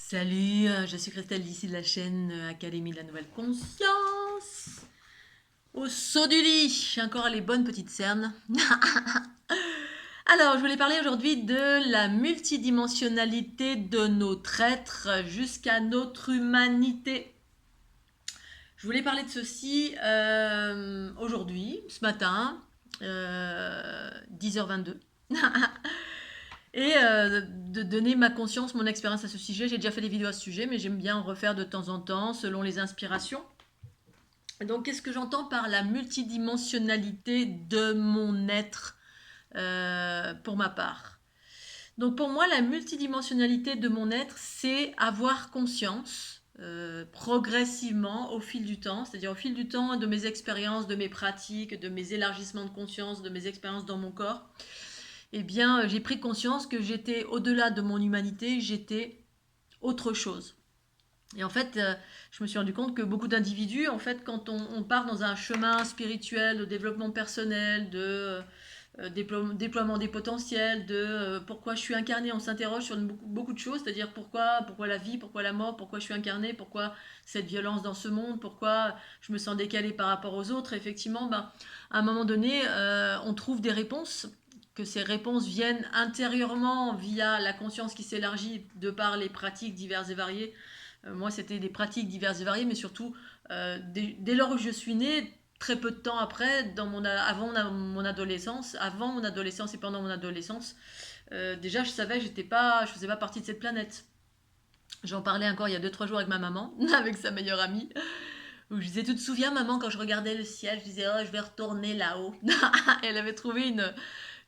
Salut, je suis Christelle d'ici de la chaîne Académie de la Nouvelle Conscience. Au saut du lit, encore les bonnes petites cernes. Alors, je voulais parler aujourd'hui de la multidimensionnalité de notre être jusqu'à notre humanité. Je voulais parler de ceci aujourd'hui, ce matin, 10h22. Et de donner ma conscience, mon expérience à ce sujet. J'ai déjà fait des vidéos à ce sujet, mais j'aime bien en refaire de temps en temps, selon les inspirations. Donc, qu'est-ce que j'entends par la multidimensionnalité de mon être pour ma part? Donc, pour moi, la multidimensionnalité de mon être, c'est avoir conscience progressivement au fil du temps, c'est-à-dire au fil du temps de mes expériences, de mes pratiques, de mes élargissements de conscience, de mes expériences dans mon corps, eh bien, j'ai pris conscience que j'étais au-delà de mon humanité, j'étais autre chose. Et en fait, je me suis rendu compte que beaucoup d'individus, en fait, quand on part dans un chemin spirituel, de développement personnel, de déploiement des potentiels, de pourquoi je suis incarné, on s'interroge sur beaucoup de choses, c'est-à-dire pourquoi la vie, pourquoi la mort, pourquoi je suis incarné, pourquoi cette violence dans ce monde, pourquoi je me sens décalé par rapport aux autres. Et effectivement, ben, à un moment donné, on trouve des réponses, que ces réponses viennent intérieurement via la conscience qui s'élargit de par les pratiques diverses et variées. Moi, c'était des pratiques diverses et variées, mais surtout, dès lors que je suis née, très peu de temps après, avant mon adolescence et pendant mon adolescence, déjà je savais que je faisais pas partie de cette planète. J'en parlais encore il y a 2-3 jours avec ma maman, avec sa meilleure amie, où je disais, tu te souviens maman, quand je regardais le ciel, je disais, oh, je vais retourner là-haut. Elle avait trouvé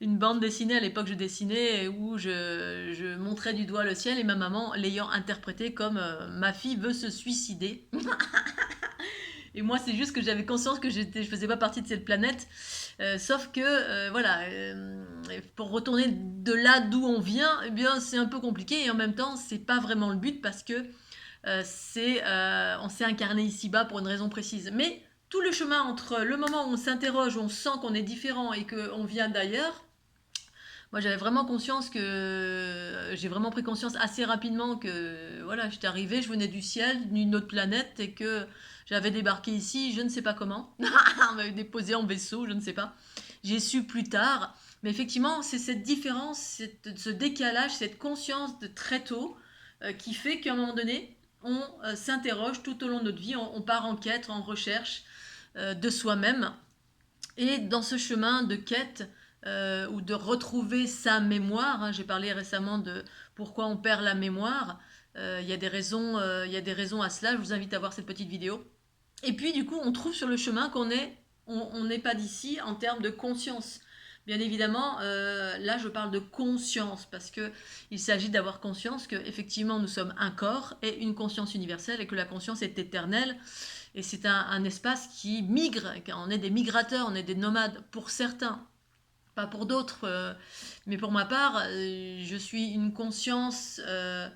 une bande dessinée, à l'époque je dessinais, où je montrais du doigt le ciel et ma maman l'ayant interprété comme ma fille veut se suicider. Et moi, c'est juste que j'avais conscience que je faisais pas partie de cette planète. Sauf que, voilà, pour retourner de là d'où on vient, eh bien, c'est un peu compliqué. Et en même temps, c'est pas vraiment le but parce que on s'est incarné ici-bas pour une raison précise. Mais tout le chemin entre le moment où on s'interroge, où on sent qu'on est différent et qu'on vient d'ailleurs, moi j'avais vraiment conscience que j'ai vraiment pris conscience assez rapidement que voilà, j'étais arrivée, je venais du ciel, d'une autre planète et que j'avais débarqué ici, je ne sais pas comment. On m'avait déposé en vaisseau, je ne sais pas. J'ai su plus tard. Mais effectivement, c'est cette différence, ce décalage, cette conscience de très tôt qui fait qu'à un moment donné, on s'interroge tout au long de notre vie, on part en quête, en recherche de soi-même. Et dans ce chemin de quête ou de retrouver sa mémoire, hein, j'ai parlé récemment de pourquoi on perd la mémoire, il y a des raisons à cela, je vous invite à voir cette petite vidéo. Et puis du coup, on trouve sur le chemin on n'est pas d'ici en termes de conscience. Bien évidemment, là je parle de conscience parce que il s'agit d'avoir conscience que effectivement nous sommes un corps et une conscience universelle et que la conscience est éternelle et c'est un espace qui migre. On est des migrateurs, on est des nomades pour certains, pas pour d'autres. Mais pour ma part, je suis une conscience, on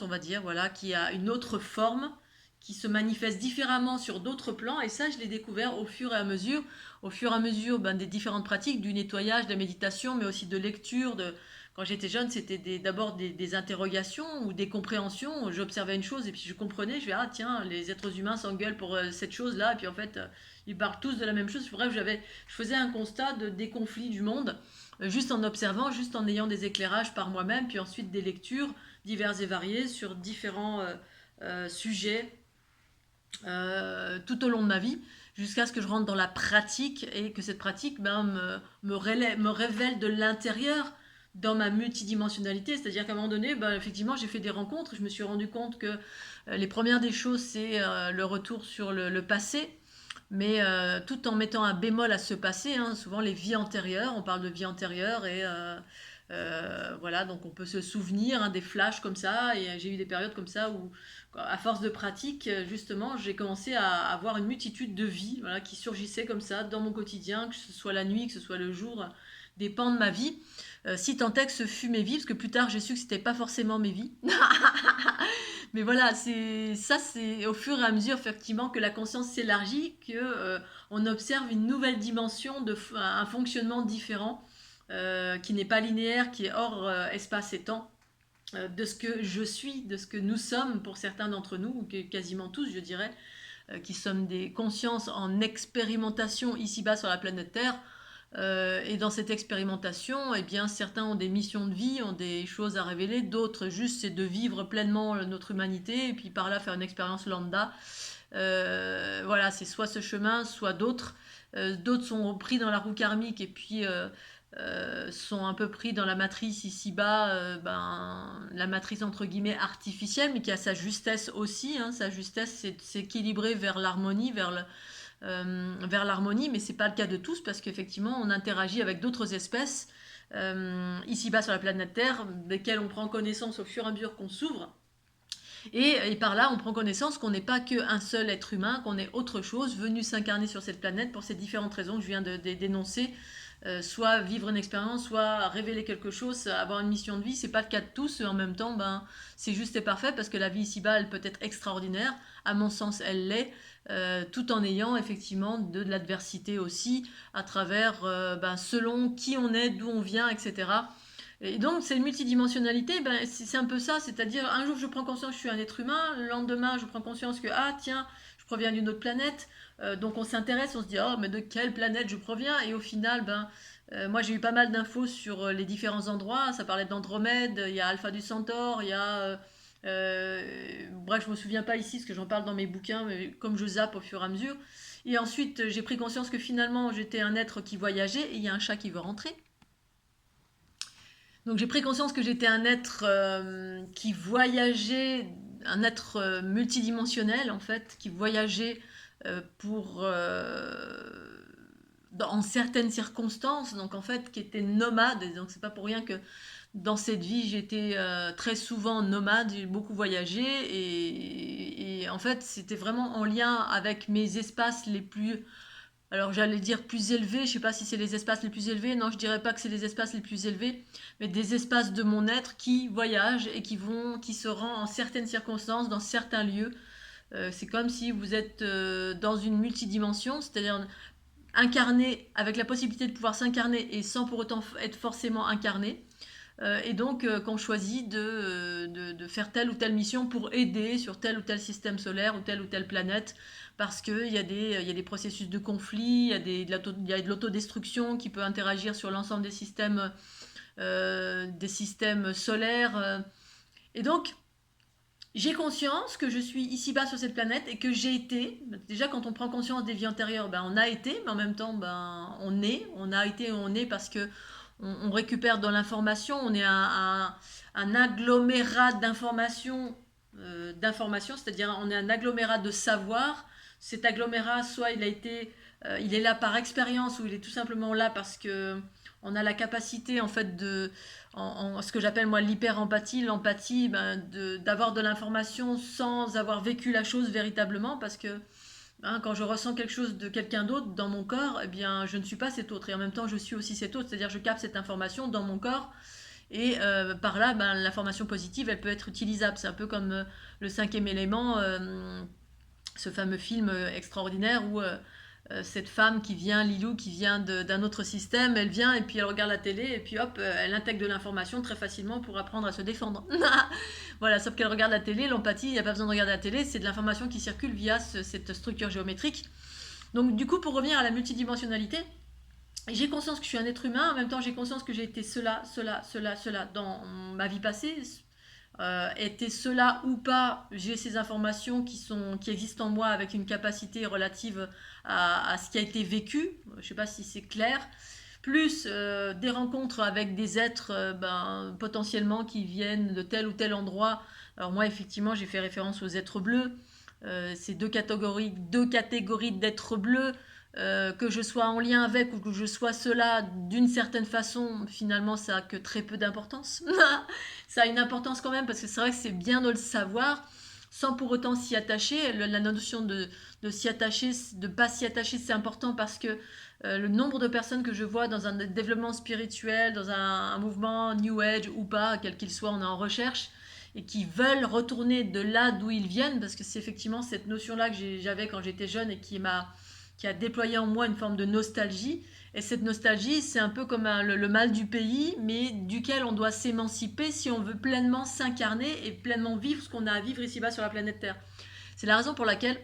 va dire, voilà, qui a une autre forme, qui se manifeste différemment sur d'autres plans. Et ça, je l'ai découvert au fur et à mesure ben, des différentes pratiques, du nettoyage, de la méditation, mais aussi de lecture. Quand j'étais jeune, c'était d'abord des interrogations ou des compréhensions. J'observais une chose et puis je comprenais. Je vais ah tiens, les êtres humains s'engueulent pour cette chose-là. Et puis en fait, ils parlent tous de la même chose. Bref, je faisais un constat des conflits du monde, juste en observant, juste en ayant des éclairages par moi-même, puis ensuite des lectures diverses et variées sur différents sujets tout au long de ma vie, jusqu'à ce que je rentre dans la pratique et que cette pratique me révèle de l'intérieur dans ma multidimensionnalité. C'est-à-dire qu'à un moment donné, ben, effectivement, j'ai fait des rencontres. Je me suis rendu compte que les premières des choses, c'est le retour sur le passé, mais tout en mettant un bémol à ce passé, hein, souvent les vies antérieures, on parle de vie antérieure et voilà, donc on peut se souvenir hein, des flashs comme ça, et j'ai eu des périodes comme ça où, à force de pratique, justement, j'ai commencé à avoir une multitude de vies voilà, qui surgissaient comme ça dans mon quotidien, que ce soit la nuit, que ce soit le jour, des pans de ma vie, si tant est que ce fut mes vies, parce que plus tard j'ai su que c'était pas forcément mes vies. Mais voilà, c'est au fur et à mesure effectivement que la conscience s'élargit, que on observe une nouvelle dimension un fonctionnement différent qui n'est pas linéaire, qui est hors espace et temps. de ce que je suis, de ce que nous sommes pour certains d'entre nous, ou quasiment tous je dirais, qui sommes des consciences en expérimentation ici-bas sur la planète Terre. Et dans cette expérimentation, eh bien, certains ont des missions de vie, ont des choses à révéler, d'autres juste c'est de vivre pleinement notre humanité et puis par là faire une expérience lambda. Voilà, c'est soit ce chemin, soit d'autres. D'autres sont pris dans la roue karmique et puis sont un peu pris dans la matrice ici-bas, la matrice entre guillemets artificielle, mais qui a sa justesse aussi. Hein. Sa justesse, c'est de s'équilibrer vers l'harmonie, vers l'harmonie, mais c'est pas le cas de tous parce qu'effectivement, on interagit avec d'autres espèces ici-bas sur la planète Terre, desquelles on prend connaissance au fur et à mesure qu'on s'ouvre. Et par là, on prend connaissance qu'on n'est pas qu'un seul être humain, qu'on est autre chose, venu s'incarner sur cette planète pour ces différentes raisons que je viens de dénoncer. Soit vivre une expérience, soit révéler quelque chose, avoir une mission de vie. C'est pas le cas de tous, et en même temps, c'est juste et parfait parce que la vie ici-bas, elle peut être extraordinaire. À mon sens, elle l'est, tout en ayant effectivement de l'adversité aussi, à travers, selon qui on est, d'où on vient, etc. Et donc, c'est une multidimensionnalité, c'est un peu ça, c'est-à-dire un jour je prends conscience que je suis un être humain, le lendemain je prends conscience que, ah tiens, je proviens d'une autre planète, donc on s'intéresse, on se dit, oh mais de quelle planète je proviens, et au final, moi j'ai eu pas mal d'infos sur les différents endroits, ça parlait d'Andromède, il y a Alpha du Centaure, il y a... bref, je me souviens pas ici, parce que j'en parle dans mes bouquins, mais comme je zappe au fur et à mesure. Et ensuite, j'ai pris conscience que finalement, j'étais un être qui voyageait, et il y a un chat qui veut rentrer. Donc j'ai pris conscience que j'étais un être qui voyageait, un être multidimensionnel en fait, qui voyageait en certaines circonstances, donc en fait qui était nomade. Et donc c'est pas pour rien que dans cette vie j'étais très souvent nomade, j'ai beaucoup voyagé et en fait c'était vraiment en lien avec mes espaces les plus, alors j'allais dire plus élevés, je sais pas si c'est les espaces les plus élevés, non je dirais pas que c'est les espaces les plus élevés, mais des espaces de mon être qui voyagent et qui se rendent en certaines circonstances, dans certains lieux. C'est comme si vous êtes dans une multidimension, c'est-à-dire incarné avec la possibilité de pouvoir s'incarner et sans pour autant être forcément incarné. Et donc qu'on choisit de faire telle ou telle mission pour aider sur tel ou tel système solaire ou telle planète, parce qu'il y a des processus de conflit, il y a de l'autodestruction qui peut interagir sur l'ensemble des systèmes solaires. Et donc, j'ai conscience que je suis ici-bas sur cette planète et que j'ai été, déjà quand on prend conscience des vies antérieures, on a été, mais en même temps, on a été et on est parce que on récupère dans l'information, on est un agglomérat d'informations, c'est-à-dire on est un agglomérat de savoir. Cet agglomérat, soit il est là par expérience ou il est tout simplement là parce que on a la capacité en fait ce que j'appelle moi l'hyper-empathie, l'empathie, d'avoir de l'information sans avoir vécu la chose véritablement, parce que quand je ressens quelque chose de quelqu'un d'autre dans mon corps, eh bien je ne suis pas cet autre et en même temps je suis aussi cet autre, c'est-à-dire je capte cette information dans mon corps et par là l'information positive elle peut être utilisable. C'est un peu comme le cinquième élément, ce fameux film extraordinaire où cette femme qui vient, Lilou, qui vient d'un autre système, elle vient et puis elle regarde la télé et puis hop, elle intègre de l'information très facilement pour apprendre à se défendre. Voilà, sauf qu'elle regarde la télé, l'empathie, il n'y a pas besoin de regarder la télé, c'est de l'information qui circule via cette structure géométrique. Donc du coup, pour revenir à la multidimensionnalité, j'ai conscience que je suis un être humain, en même temps j'ai conscience que j'ai été cela dans ma vie passée. Était cela ou pas, j'ai ces informations qui existent en moi avec une capacité relative à ce qui a été vécu. Je ne sais pas si c'est clair. Plus des rencontres avec des êtres potentiellement qui viennent de tel ou tel endroit. Alors moi, effectivement, j'ai fait référence aux êtres bleus. C'est deux catégories d'êtres bleus. Que je sois en lien avec ou que je sois cela d'une certaine façon, finalement, ça a que très peu d'importance. Ça a une importance quand même, parce que c'est vrai que c'est bien de le savoir, sans pour autant s'y attacher. La notion de s'y attacher, de ne pas s'y attacher, c'est important parce que le nombre de personnes que je vois dans un développement spirituel, dans un mouvement New Age ou pas, quel qu'il soit, on est en recherche, et qui veulent retourner de là d'où ils viennent, parce que c'est effectivement cette notion-là que j'avais quand j'étais jeune et qui a déployé en moi une forme de nostalgie. Et cette nostalgie, c'est un peu comme le mal du pays, mais duquel on doit s'émanciper si on veut pleinement s'incarner et pleinement vivre ce qu'on a à vivre ici-bas sur la planète Terre. C'est la raison pour laquelle,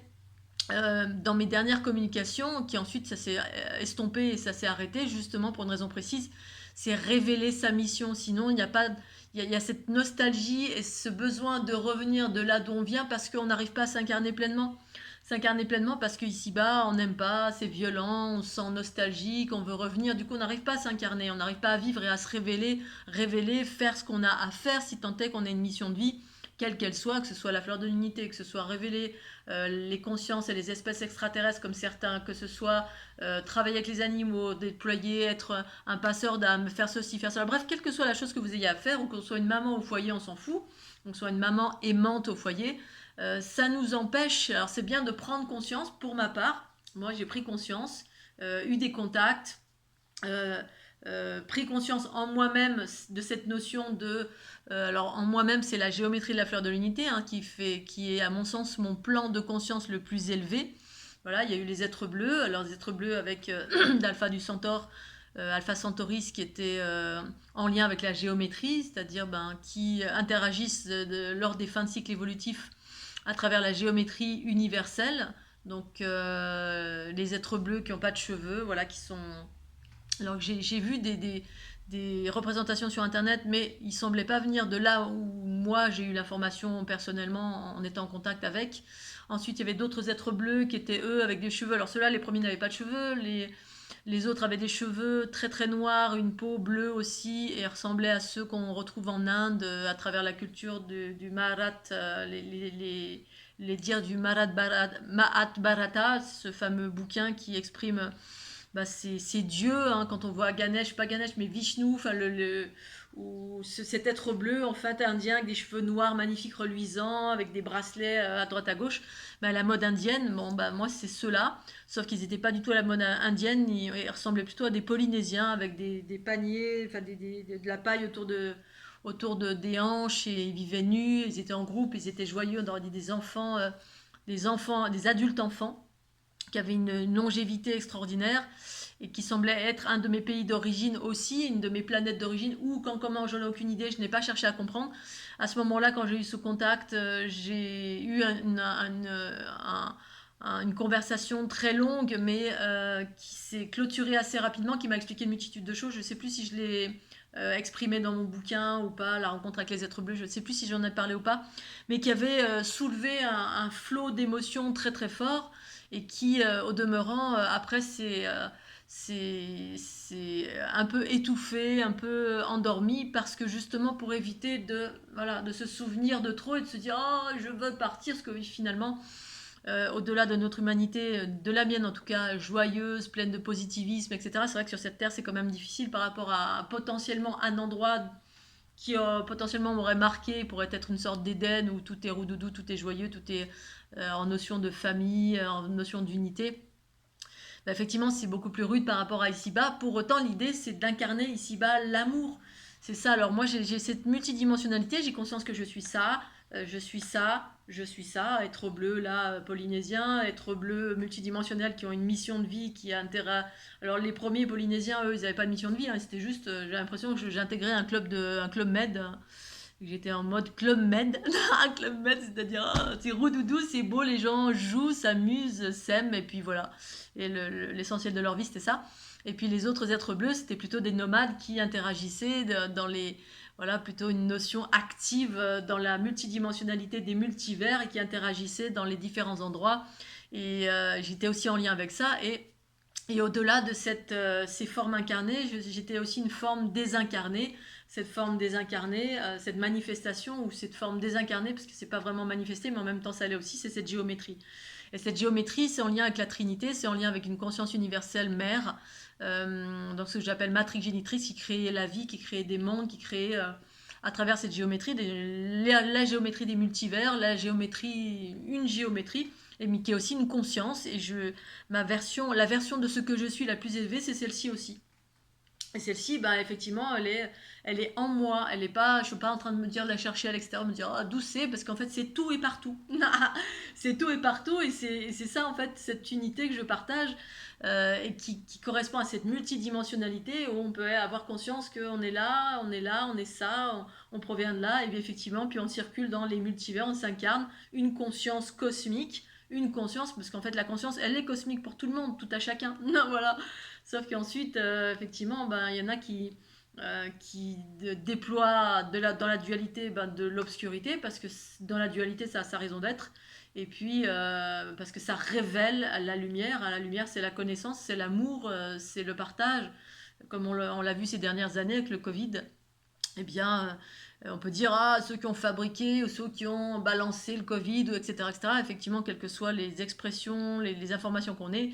dans mes dernières communications, qui ensuite ça s'est estompé et ça s'est arrêté, justement pour une raison précise, c'est révéler sa mission. Sinon, il n'y a pas, il y a cette nostalgie et ce besoin de revenir de là d'où on vient parce qu'on n'arrive pas à s'incarner pleinement. S'incarner pleinement parce qu'ici-bas, on n'aime pas, c'est violent, on se sent nostalgique, on veut revenir. Du coup, on n'arrive pas à s'incarner, on n'arrive pas à vivre et à se révéler, faire ce qu'on a à faire si tant est qu'on a une mission de vie, quelle qu'elle soit, que ce soit la fleur de l'unité, que ce soit révéler les consciences et les espèces extraterrestres comme certains, que ce soit travailler avec les animaux, déployer, être un passeur d'âme, faire ceci, faire cela. Bref, quelle que soit la chose que vous ayez à faire, ou qu'on soit une maman au foyer, on s'en fout, qu'on soit une maman aimante au foyer, ça nous empêche. Alors c'est bien de prendre conscience, pour ma part, moi j'ai pris conscience, eu des contacts, euh, pris conscience en moi-même de cette notion de... alors en moi-même, c'est la géométrie de la fleur de l'unité hein, qui est à mon sens mon plan de conscience le plus élevé. Voilà, il y a eu les êtres bleus, alors les êtres bleus avec d'Alpha du Centaure, Alpha Centauris qui était en lien avec la géométrie, c'est-à-dire qui interagissent lors des fins de cycle évolutif à travers la géométrie universelle. Donc les êtres bleus qui n'ont pas de cheveux, voilà, qui sont... Alors j'ai vu des représentations sur internet, mais ils semblaient pas venir de là où moi j'ai eu l'information personnellement en étant en contact avec. Ensuite, il y avait d'autres êtres bleus qui étaient eux avec des cheveux. Alors ceux-là, les premiers n'avaient pas de cheveux, les autres avaient des cheveux très très noirs, une peau bleue aussi, et ressemblaient à ceux qu'on retrouve en Inde à travers la culture du Mahat, les dires du Mahabharata, ce fameux bouquin qui exprime c'est Dieu, hein, quand on voit Ganesh, pas Ganesh, mais Vishnu, enfin ou cet être bleu en fait indien avec des cheveux noirs magnifiques reluisants, avec des bracelets à droite à gauche, la mode indienne, bon moi c'est ceux-là, sauf qu'ils n'étaient pas du tout à la mode indienne, ils ressemblaient plutôt à des Polynésiens avec des paniers, enfin de la paille des hanches et ils vivaient nus, ils étaient en groupe, ils étaient joyeux, on aurait dit des enfants, des adultes enfants qui avait une longévité extraordinaire et qui semblait être un de mes pays d'origine aussi, une de mes planètes d'origine, ou quand comment j'en ai aucune idée, je n'ai pas cherché à comprendre. À ce moment-là, quand j'ai eu ce contact, j'ai eu une conversation très longue, mais qui s'est clôturée assez rapidement, qui m'a expliqué une multitude de choses. Je ne sais plus si je l'ai exprimé dans mon bouquin ou pas, la rencontre avec les êtres bleus, je ne sais plus si j'en ai parlé ou pas, mais qui avait soulevé un flot d'émotions très très fort et qui, au demeurant, après, c'est un peu étouffé, un peu endormi, parce que justement pour éviter voilà, de se souvenir de trop et de se dire oh je veux partir, parce que finalement, au-delà de notre humanité, de la mienne en tout cas, joyeuse, pleine de positivisme, etc., c'est vrai que sur cette terre c'est quand même difficile par rapport à potentiellement un endroit qui potentiellement m'aurait marqué, pourrait être une sorte d'Éden où tout est roudoudou, tout est joyeux, tout est en notion de famille, en notion d'unité. Effectivement, c'est beaucoup plus rude par rapport à ici-bas. Pour autant, l'idée, c'est d'incarner ici-bas l'amour. C'est ça. Alors moi, j'ai cette multidimensionnalité. J'ai conscience que je suis ça, je suis ça, je suis ça. Être bleu, là, polynésien. Être bleu multidimensionnel qui ont une mission de vie qui a intérêt. Alors les premiers polynésiens, eux, ils n'avaient pas de mission de vie. Hein. C'était juste, j'ai l'impression que j'ai intégré un club med. J'étais en mode club med. Un club med, c'est-à-dire c'est roudoudou, c'est beau, les gens jouent, s'amusent, s'aiment, et puis voilà. Et l'essentiel de leur vie, c'était ça. Et puis les autres êtres bleus, c'était plutôt des nomades qui interagissaient dans les... Voilà, plutôt une notion active dans la multidimensionnalité des multivers et qui interagissaient dans les différents endroits. Et j'étais aussi en lien avec ça. Et au-delà de ces formes incarnées, j'étais aussi une forme désincarnée. Cette forme désincarnée, cette manifestation ou cette forme désincarnée, parce que c'est pas vraiment manifesté, mais en même temps ça l'est aussi, c'est cette géométrie. Et cette géométrie, c'est en lien avec la Trinité, c'est en lien avec une conscience universelle mère, donc ce que j'appelle matrix génitrice, qui crée la vie, qui crée des mondes, qui crée à travers cette géométrie, la géométrie des multivers, une géométrie, et qui est aussi une conscience. Et la version de ce que je suis la plus élevée, c'est celle-ci aussi. Et celle-ci, bah, effectivement, elle est en moi. Elle est pas, je suis pas en train de me dire de la chercher à l'extérieur, me dire ah, d'où c'est, parce qu'en fait c'est tout et partout. C'est tout et partout, et c'est ça en fait cette unité que je partage, et qui correspond à cette multidimensionnalité où on peut avoir conscience qu'on est là, on est là, on est ça, on provient de là, et bien effectivement, puis on circule dans les multivers, on s'incarne une conscience cosmique. Une conscience, parce qu'en fait la conscience, elle est cosmique pour tout le monde, tout à chacun. Voilà. Sauf qu'ensuite, effectivement, ben, il y en a qui déploient dans la dualité, ben, de l'obscurité, parce que dans la dualité, ça a sa raison d'être. Et puis, parce que ça révèle la lumière. La lumière, c'est la connaissance, c'est l'amour, c'est le partage. Comme on l'a vu ces dernières années avec le Covid, eh bien, on peut dire, ah, ceux qui ont fabriqué ou ceux qui ont balancé le Covid, ou etc., etc. Effectivement, quelles que soient les expressions, les informations qu'on ait,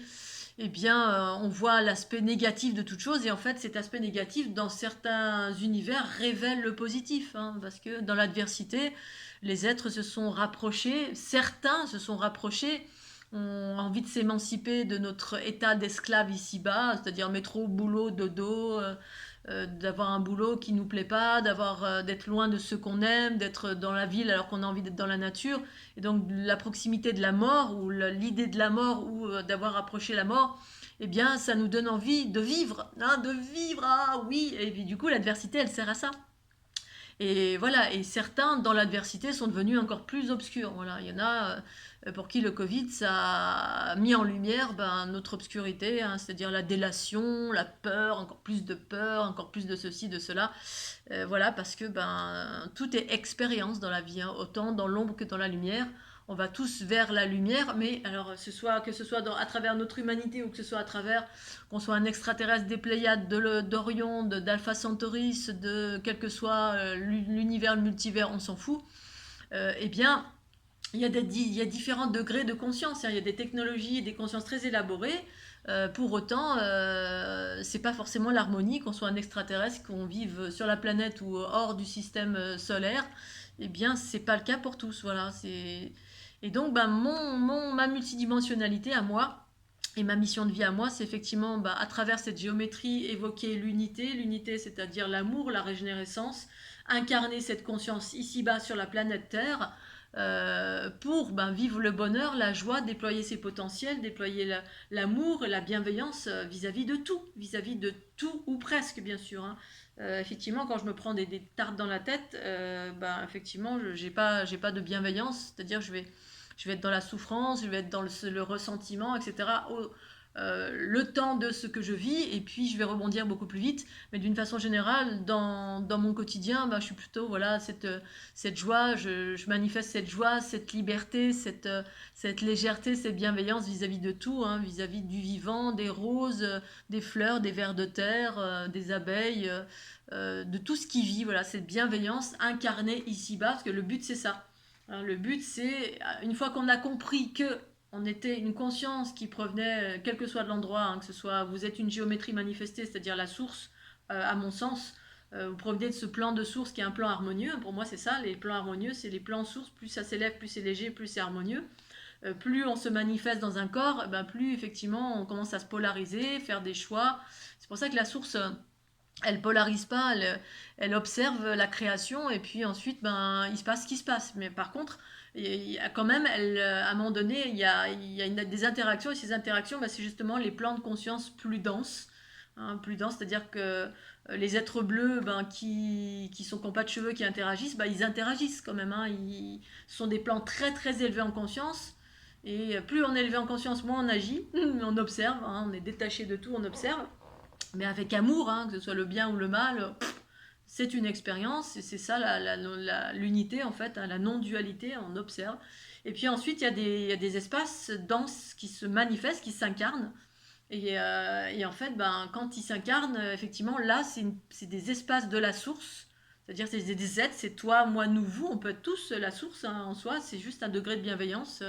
eh bien, on voit l'aspect négatif de toute chose. Et en fait, cet aspect négatif, dans certains univers, révèle le positif, hein, parce que dans l'adversité, les êtres se sont rapprochés, certains se sont rapprochés, ont envie de s'émanciper de notre état d'esclave ici-bas, c'est-à-dire métro, boulot, dodo, d'avoir un boulot qui nous plaît pas, d'être loin de ceux qu'on aime, d'être dans la ville alors qu'on a envie d'être dans la nature. Et donc la proximité de la mort, ou l'idée de la mort, ou d'avoir approché la mort, eh bien ça nous donne envie de vivre, hein, de vivre, ah oui. Et puis du coup l'adversité, elle sert à ça. Et voilà, et certains dans l'adversité sont devenus encore plus obscurs. Voilà, il y en a pour qui le Covid, ça a mis en lumière, ben, notre obscurité, hein, c'est-à-dire la délation, la peur, encore plus de ceci, de cela. Voilà, parce que ben, tout est expérience dans la vie, hein, autant dans l'ombre que dans la lumière. On va tous vers la lumière, mais alors que ce soit à travers notre humanité, ou que ce soit à travers qu'on soit un extraterrestre des Pléiades, d'Orion, d'Alpha Centauris, de quel que soit l'univers, le multivers, on s'en fout. Eh bien, il y a différents degrés de conscience, hein. Il y a des technologies et des consciences très élaborées. Pour autant, c'est pas forcément l'harmonie, qu'on soit un extraterrestre, qu'on vive sur la planète ou hors du système solaire. Eh bien, c'est pas le cas pour tous. Voilà. Et donc, ben, ma multidimensionnalité à moi, et ma mission de vie à moi, c'est effectivement, bah, à travers cette géométrie, évoquer l'unité. L'unité, c'est-à-dire l'amour, la régénérescence, incarner cette conscience ici-bas sur la planète Terre, pour, ben, vivre le bonheur, la joie, déployer ses potentiels, déployer l'amour, la bienveillance, vis-à-vis de tout, ou presque, bien sûr, hein. Effectivement, quand je me prends des tartes dans la tête, ben, effectivement, j'ai pas de bienveillance, c'est-à-dire je vais être dans la souffrance, je vais être dans le ressentiment, etc. Le temps de ce que je vis, et puis je vais rebondir beaucoup plus vite. Mais d'une façon générale, dans mon quotidien, bah, je suis plutôt, voilà, cette joie, je manifeste cette joie, cette liberté, cette légèreté, cette bienveillance vis-à-vis de tout, hein, vis-à-vis du vivant, des roses, des fleurs, des vers de terre, des abeilles, de tout ce qui vit. Voilà, cette bienveillance incarnée ici-bas, parce que le but c'est ça. Hein, le but, c'est, une fois qu'on a compris que on était une conscience qui provenait, quel que soit de l'endroit, hein, que ce soit, vous êtes une géométrie manifestée, c'est-à-dire la source, à mon sens, vous provenez de ce plan de source qui est un plan harmonieux. Pour moi, c'est ça, les plans harmonieux, c'est les plans sources, plus ça s'élève, plus c'est léger, plus c'est harmonieux. Plus on se manifeste dans un corps, ben, plus effectivement on commence à se polariser, faire des choix. C'est pour ça que la source, elle polarise pas, elle observe la création, et puis ensuite, ben, il se passe ce qui se passe. Mais par contre, il y a quand même, à un moment donné, il y a des interactions, et ces interactions, ben, c'est justement les plans de conscience plus denses. Hein, plus denses, c'est-à-dire que les êtres bleus, ben, qui n'ont pas de cheveux, qui interagissent, ben, ils interagissent quand même, hein. Ce sont des plans très très élevés en conscience. Et plus on est élevé en conscience, moins on agit, on observe, hein, on est détaché de tout, on observe, mais avec amour, hein, que ce soit le bien ou le mal, c'est une expérience, et c'est ça l'unité en fait, hein, la non-dualité, on observe. Et puis ensuite, il y a des espaces denses qui se manifestent, qui s'incarnent. Et en fait, ben, quand ils s'incarnent, effectivement, là, c'est des espaces de la source. C'est-à-dire, c'est des êtres, c'est toi, moi, nous, vous. On peut être tous la source, hein, en soi. C'est juste un degré de bienveillance,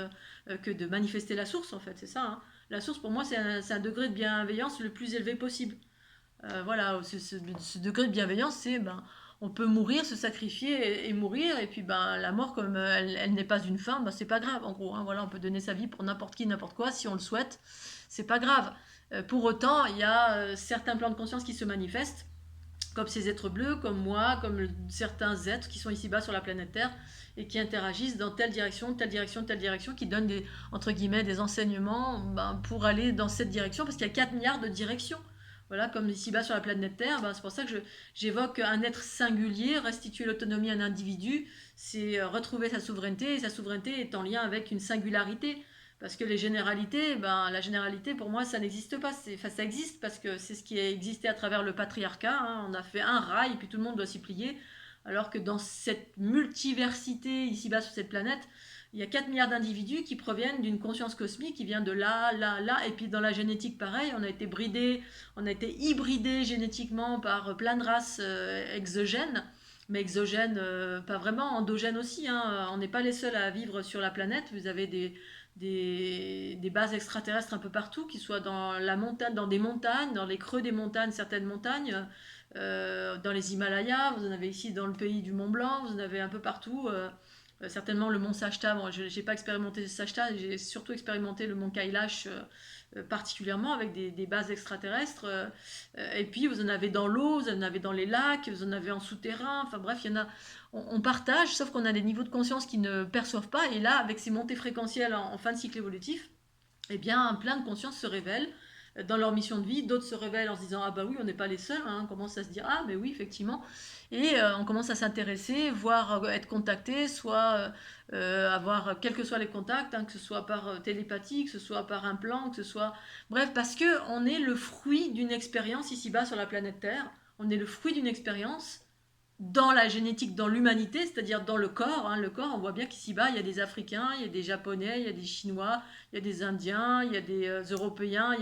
que de manifester la source, en fait. C'est ça, hein. La source, pour moi, c'est un degré de bienveillance le plus élevé possible. Voilà, ce degré de bienveillance, c'est, ben, on peut mourir, se sacrifier, et mourir, et puis ben, la mort, comme elle n'est pas une fin, ben, c'est pas grave, en gros, hein. Voilà, on peut donner sa vie pour n'importe qui, n'importe quoi, si on le souhaite, c'est pas grave. Pour autant, il y a certains plans de conscience qui se manifestent, comme ces êtres bleus, comme moi, comme certains êtres qui sont ici-bas sur la planète Terre et qui interagissent dans telle direction, telle direction, telle direction, qui donnent des, entre guillemets, des enseignements pour aller dans cette direction, parce qu'il y a 4 milliards de directions. Voilà, comme ici-bas sur la planète Terre, c'est pour ça que j'évoque un être singulier, restituer l'autonomie à un individu, c'est retrouver sa souveraineté, et sa souveraineté est en lien avec une singularité. Parce que les généralités, la généralité pour moi ça n'existe pas. Enfin, ça existe parce que c'est ce qui a existé à travers le patriarcat. Hein. On a fait un rail et puis tout le monde doit s'y plier. Alors que dans cette multiversité ici-bas sur cette planète, il y a 4 milliards d'individus qui proviennent d'une conscience cosmique qui vient de là, là, là. Et puis dans la génétique, pareil, on a été bridé, on a été hybridé génétiquement par plein de races exogènes. Mais exogènes, pas vraiment, endogènes aussi. Hein. On n'est pas les seuls à vivre sur la planète. Vous avez des bases extraterrestres un peu partout, qui soient dans la montagne, dans des montagnes, dans les creux des montagnes, certaines montagnes, dans les Himalayas, vous en avez ici dans le pays du Mont Blanc, vous en avez un peu partout. Certainement le mont Sajta, bon, je n'ai pas expérimenté Sajta, j'ai surtout expérimenté le mont Kailash particulièrement avec des bases extraterrestres. Et puis vous en avez dans l'eau, vous en avez dans les lacs, vous en avez en souterrain, enfin bref, il y en a. On partage, sauf qu'on a des niveaux de conscience qui ne perçoivent pas. Et là, avec ces montées fréquentielles en fin de cycle évolutif, eh bien, plein de consciences se révèlent dans leur mission de vie. D'autres se révèlent en se disant ah bah oui, on n'est pas les seuls. Hein. On commence à se dire ah mais oui, effectivement. Et on commence à s'intéresser, voire être contacté, soit avoir quels que soient les contacts, hein, que ce soit par télépathie, que ce soit par implant, que ce soit bref, parce que on est le fruit d'une expérience ici-bas sur la planète Terre. On est le fruit d'une expérience dans la génétique, dans l'humanité, c'est-à-dire dans le corps. Hein, le corps, on voit bien qu'ici-bas, il y a des Africains, il y a des Japonais, il y a des Chinois, il y a des Indiens, il y a des Européens.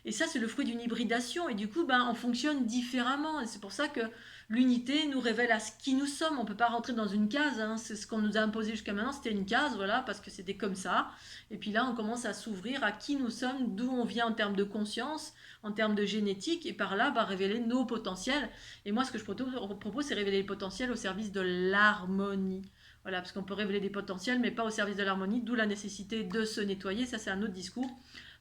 Et ça, c'est le fruit d'une hybridation. Et du coup, on fonctionne différemment. Et c'est pour ça que l'unité nous révèle à ce qui nous sommes. On ne peut pas rentrer dans une case. Hein. C'est ce qu'on nous a imposé jusqu'à maintenant. C'était une case, voilà, parce que c'était comme ça. Et puis là, on commence à s'ouvrir à qui nous sommes, d'où on vient en termes de conscience, en termes de génétique. Et par là, révéler nos potentiels. Et moi, ce que je propose, c'est révéler les potentiels au service de l'harmonie. Voilà, parce qu'on peut révéler des potentiels, mais pas au service de l'harmonie, d'où la nécessité de se nettoyer. Ça, c'est un autre discours.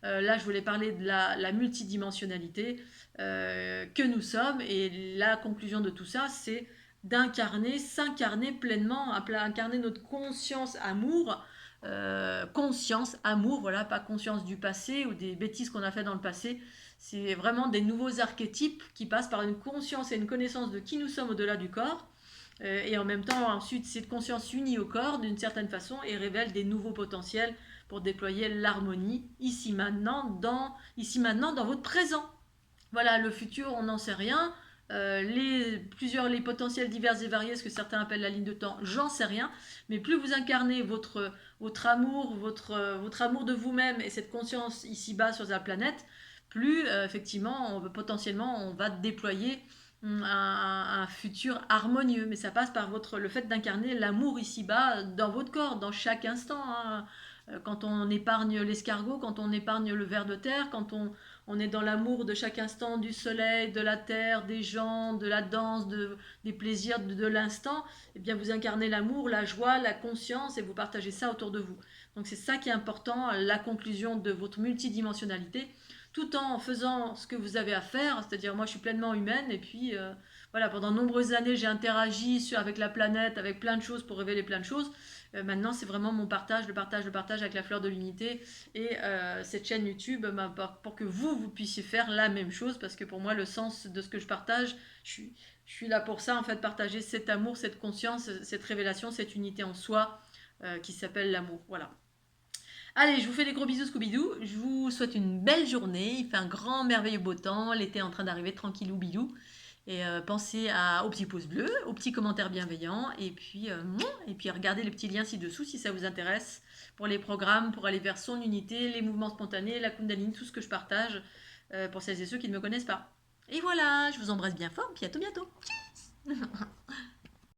Là, je voulais parler de la multidimensionnalité que nous sommes. Et la conclusion de tout ça, c'est d'incarner, s'incarner pleinement, incarner notre conscience, amour, voilà, pas conscience du passé ou des bêtises qu'on a fait dans le passé. C'est vraiment des nouveaux archétypes qui passent par une conscience et une connaissance de qui nous sommes au-delà du corps. Et en même temps, ensuite, cette conscience unie au corps d'une certaine façon et révèle des nouveaux potentiels pour déployer l'harmonie ici maintenant dans votre présent. Voilà, le futur, on n'en sait rien. Les potentiels divers et variés, ce que certains appellent la ligne de temps, j'en sais rien. Mais plus vous incarnez votre amour, votre amour de vous-même et cette conscience ici-bas sur la planète, plus effectivement, potentiellement, on va déployer un futur harmonieux. Mais ça passe par le fait d'incarner l'amour ici-bas dans votre corps, dans chaque instant. Hein. Quand on épargne l'escargot, quand on épargne le ver de terre, quand on est dans l'amour de chaque instant, du soleil, de la terre, des gens, de la danse, des plaisirs de l'instant, eh bien vous incarnez l'amour, la joie, la conscience et vous partagez ça autour de vous. Donc c'est ça qui est important, la conclusion de votre multidimensionnalité, tout en faisant ce que vous avez à faire, c'est-à-dire moi je suis pleinement humaine et puis voilà, pendant de nombreuses années j'ai interagi avec la planète, avec plein de choses pour révéler plein de choses. Maintenant, c'est vraiment mon partage, le partage avec la fleur de l'unité et cette chaîne YouTube pour que vous puissiez faire la même chose parce que pour moi, le sens de ce que je partage, je suis là pour ça, en fait, partager cet amour, cette conscience, cette révélation, cette unité en soi qui s'appelle l'amour. Voilà. Allez, je vous fais des gros bisous Scooby-Doo. Je vous souhaite une belle journée. Il fait un grand, merveilleux beau temps. L'été est en train d'arriver tranquillou bidou. Et pensez au petit pouce bleu, aux petits commentaires bienveillants. Et puis regardez les petits liens ci-dessous si ça vous intéresse pour les programmes, pour aller vers son unité, les mouvements spontanés, la Kundalini, tout ce que je partage pour celles et ceux qui ne me connaissent pas. Et voilà, je vous embrasse bien fort. Puis à tout bientôt. Tchuss